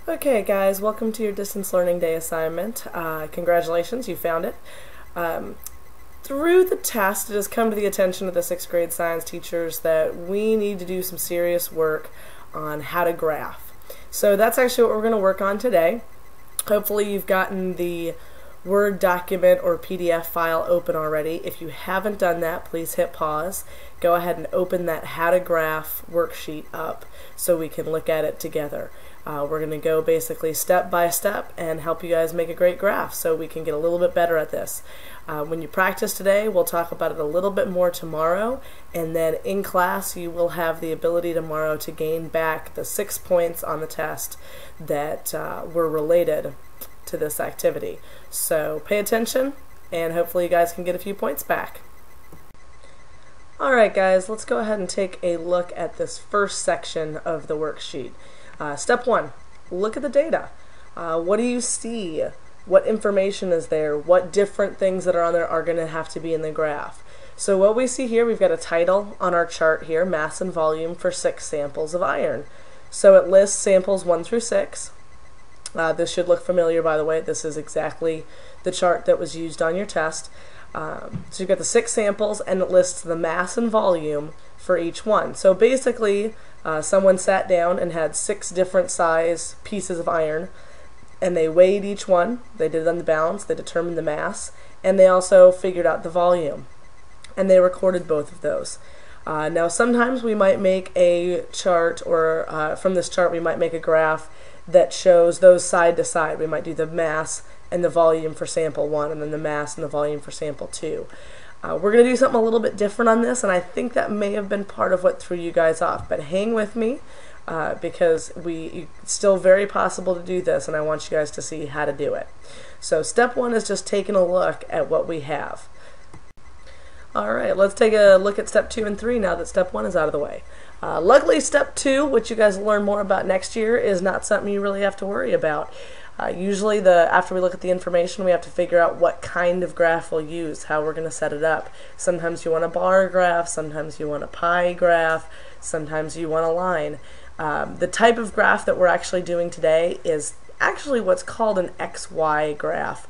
Okay guys, welcome to your Distance Learning Day assignment. Congratulations, you found it. Through the test, it has come to the attention of the 6th grade science teachers that we need to do some serious work on how to graph. So that's actually what we're going to work on today. Hopefully you've gotten the Word document or PDF file open already. If you haven't done that, please hit pause. Go ahead and open that How to Graph worksheet up so we can look at it together. We're going to go basically step by step and help you guys make a great graph so we can get a little bit better at this. When you practice today, we'll talk about it a little bit more tomorrow, and then in class you will have the ability tomorrow to gain back the 6 points on the test that were related to this activity. So pay attention, and hopefully you guys can get a few points back. Alright guys, let's go ahead and take a look at this first section of the worksheet. Step 1, look at the data. What do you see? What information is there? What different things that are on there are going to have to be in the graph? So what we see here, we've got a title on our chart here, mass and volume for 6 samples of iron. So it lists samples 1 through 6. This should look familiar, by the way. This is exactly the chart that was used on your test. So you've got the 6 samples, and it lists the mass and volume for each one. So basically, someone sat down and had 6 different size pieces of iron, and they weighed each one. They did it on the balance, they determined the mass, and they also figured out the volume. And they recorded both of those. Now sometimes we might make a chart, or from this chart we might make a graph that shows those side to side. We might do the mass and the volume for sample 1, and then the mass and the volume for sample 2. We're going to do something a little bit different on this, and I think that may have been part of what threw you guys off. But hang with me, because it's still very possible to do this, and I want you guys to see how to do it. So step 1 is just taking a look at what we have. Alright, let's take a look at step 2 and 3 now that step 1 is out of the way. Luckily, step 2, which you guys will learn more about next year, is not something you really have to worry about. Usually after we look at the information, we have to figure out what kind of graph we'll use, how we're going to set it up. Sometimes you want a bar graph, sometimes you want a pie graph, sometimes you want a line. The type of graph that we're actually doing today is actually what's called an XY graph.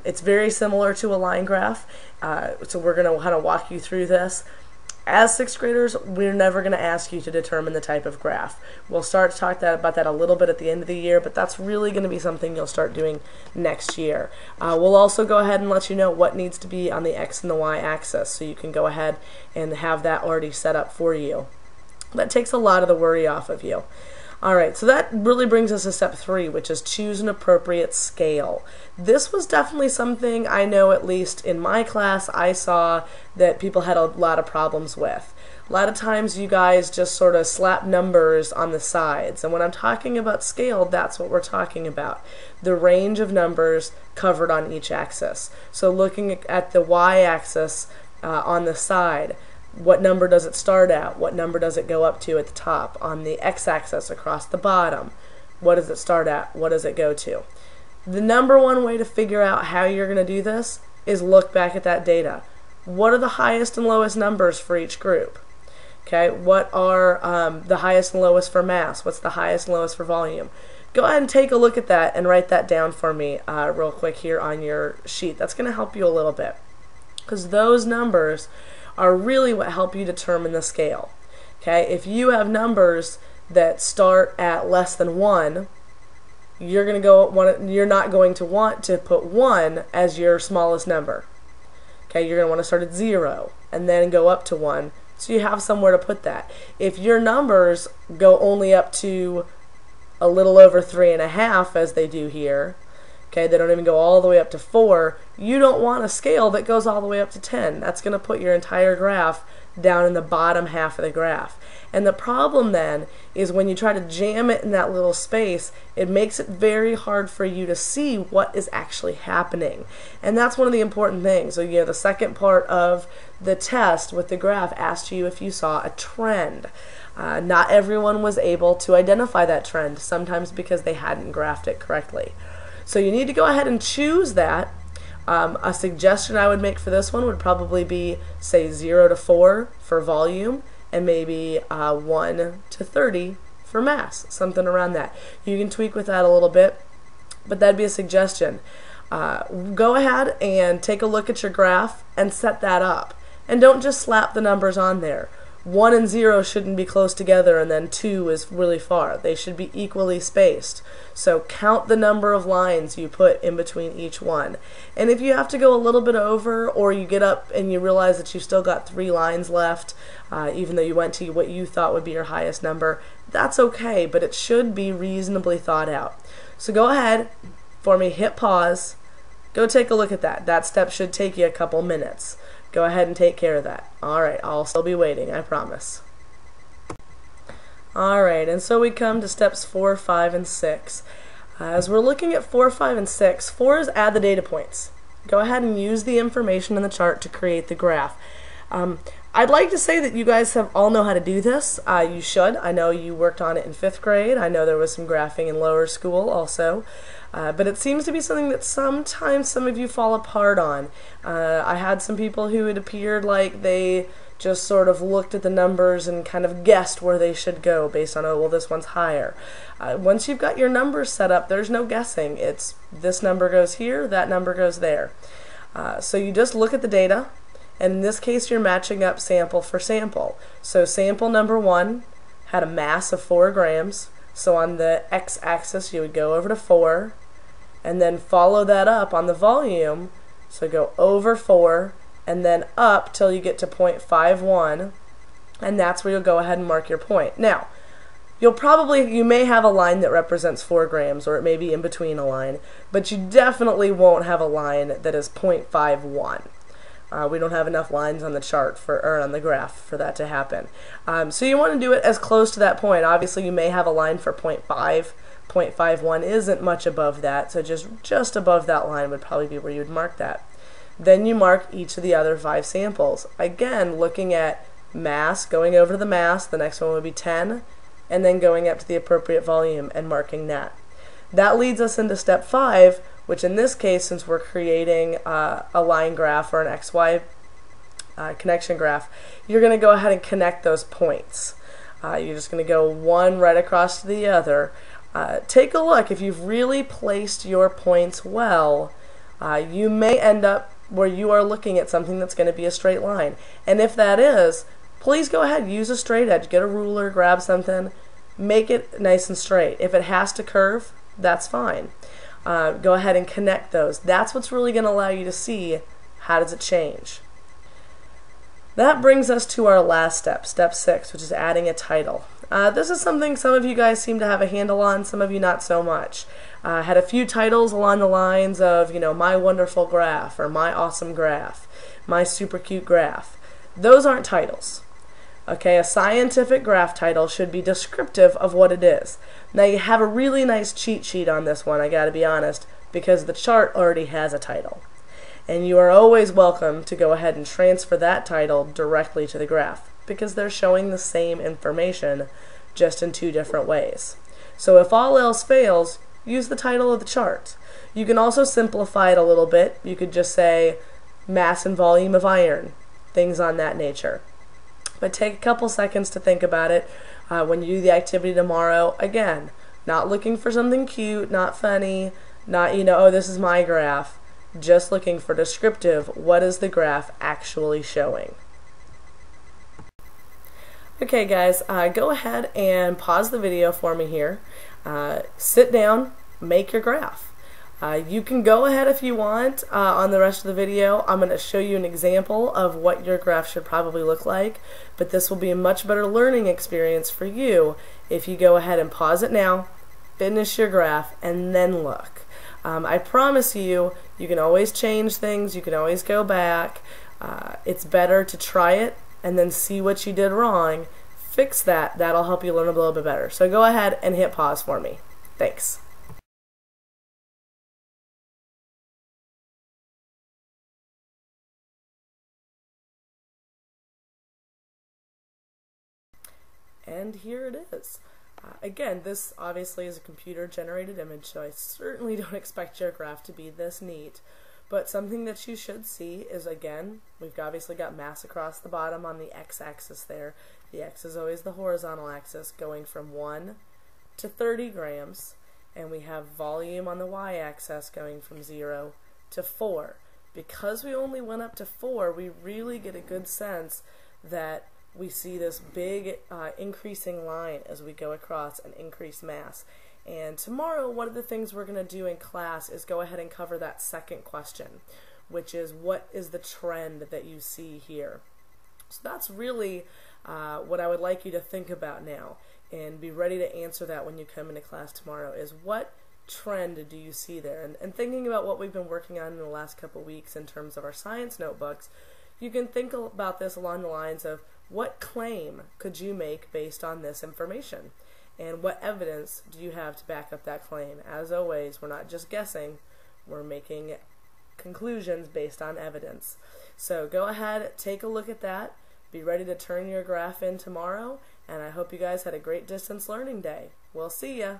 It's very similar to a line graph, so we're going to kind of walk you through this. As 6th graders, we're never going to ask you to determine the type of graph. We'll start to talk about that a little bit at the end of the year, but that's really going to be something you'll start doing next year. We'll also go ahead and let you know what needs to be on the X and the Y axis, so you can go ahead and have that already set up for you. That takes a lot of the worry off of you. Alright, so that really brings us to step 3, which is choose an appropriate scale. This was definitely something I know, at least in my class, I saw that people had a lot of problems with. A lot of times you guys just sort of slap numbers on the sides, and when I'm talking about scale, that's what we're talking about. The range of numbers covered on each axis. So looking at the y-axis on the side, what number does it start at? What number does it go up to at the top? On the x-axis across the bottom, what does it start at? What does it go to? The number one way to figure out how you're going to do this is look back at that data. What are the highest and lowest numbers for each group? Okay, what are the highest and lowest for mass? What's the highest and lowest for volume? Go ahead and take a look at that and write that down for me real quick here on your sheet. That's going to help you a little bit, because those numbers are really what help you determine the scale. Okay, if you have numbers that start at less than 1, you're not going to want to put 1 as your smallest number. Okay, you're going to want to start at 0 and then go up to 1, so you have somewhere to put that. If your numbers go only up to a little over 3.5, as they do here, okay, they don't even go all the way up to 4, you don't want a scale that goes all the way up to 10. That's going to put your entire graph down in the bottom half of the graph. And the problem then is when you try to jam it in that little space, it makes it very hard for you to see what is actually happening. And that's one of the important things. So the second part of the test with the graph asked you if you saw a trend. Not everyone was able to identify that trend, sometimes because they hadn't graphed it correctly. So you need to go ahead and choose that. A suggestion I would make for this one would probably be, say, 0 to 4 for volume, and maybe 1 to 30 for mass, something around that. You can tweak with that a little bit, but that'd be a suggestion. Go ahead and take a look at your graph and set that up. And don't just slap the numbers on there. 1 and 0 shouldn't be close together, and then 2 is really far. They should be equally spaced. So count the number of lines you put in between each one. And if you have to go a little bit over, or you get up and you realize that you've still got 3 lines left, even though you went to what you thought would be your highest number, that's okay, but it should be reasonably thought out. So go ahead for me, hit pause, go take a look at that. That step should take you a couple minutes. Go ahead and take care of that. Alright, I'll still be waiting, I promise. Alright, and so we come to steps 4, 5, and 6. As we're looking at 4, 5, and 6, 4 is add the data points. Go ahead and use the information in the chart to create the graph. I'd like to say that you guys all know how to do this. You should. I know you worked on it in 5th grade. I know there was some graphing in lower school also. But it seems to be something that sometimes some of you fall apart on. I had some people who it appeared like they just sort of looked at the numbers and kind of guessed where they should go based on, oh, well, this one's higher. Once you've got your numbers set up, there's no guessing. It's this number goes here, that number goes there. So you just look at the data, and in this case you're matching up sample for sample. So sample number 1 had a mass of 4 grams. So on the x-axis you would go over to 4, and then follow that up on the volume. So go over 4, and then up till you get to 0.51, and that's where you'll go ahead and mark your point. Now, you may have a line that represents 4 grams, or it may be in between a line, but you definitely won't have a line that is 0.51. We don't have enough lines on the chart or on the graph for that to happen. So you want to do it as close to that point. Obviously you may have a line for 0.5. 0.51 isn't much above that, so just above that line would probably be where you would mark that. Then you mark each of the other 5 samples. Again, looking at mass, going over to the mass, the next one would be 10, and then going up to the appropriate volume and marking that. That leads us into step 5, which in this case, since we're creating a line graph or an XY connection graph, you're going to go ahead and connect those points. You're just going to go one right across to the other. Take a look. If you've really placed your points well, you may end up where you are looking at something that's going to be a straight line. And if that is, please go ahead, use a straight edge. Get a ruler, grab something, make it nice and straight. If it has to curve, that's fine. Go ahead and connect those. That's what's really going to allow you to see how does it change. That brings us to our last step, step 6, which is adding a title. This is something some of you guys seem to have a handle on, some of you not so much. Had a few titles along the lines of, my wonderful graph, or my awesome graph, my super cute graph. Those aren't titles. Okay, a scientific graph title should be descriptive of what it is. Now you have a really nice cheat sheet on this one, I gotta be honest, because the chart already has a title. And you are always welcome to go ahead and transfer that title directly to the graph, because they're showing the same information, just in 2 different ways. So if all else fails, use the title of the chart. You can also simplify it a little bit. You could just say mass and volume of iron, things on that nature. But take a couple seconds to think about it when you do the activity tomorrow. Again, not looking for something cute, not funny, not, oh, this is my graph. Just looking for descriptive, what is the graph actually showing? Okay guys, go ahead and pause the video for me here. Sit down, make your graph. You can go ahead if you want on the rest of the video. I'm going to show you an example of what your graph should probably look like, but this will be a much better learning experience for you if you go ahead and pause it now, finish your graph, and then look. I promise you, you can always change things, you can always go back. It's better to try it and then see what you did wrong, fix that. That'll help you learn a little bit better. So go ahead and hit pause for me. Thanks. And here it is. Again, this obviously is a computer-generated image, so I certainly don't expect your graph to be this neat. But something that you should see is, again, we've obviously got mass across the bottom on the x-axis there. The x is always the horizontal axis, going from 1 to 30 grams, and we have volume on the y-axis going from 0 to 4. Because we only went up to 4, we really get a good sense that we see this big increasing line as we go across an increased mass. And tomorrow, one of the things we're going to do in class is go ahead and cover that second question, which is, what is the trend that you see here? So that's really what I would like you to think about now, and be ready to answer that when you come into class tomorrow, is what trend do you see there? And thinking about what we've been working on in the last couple weeks in terms of our science notebooks, you can think about this along the lines of, what claim could you make based on this information? And what evidence do you have to back up that claim? As always, we're not just guessing, we're making conclusions based on evidence. So go ahead, take a look at that, be ready to turn your graph in tomorrow, and I hope you guys had a great distance learning day. We'll see ya!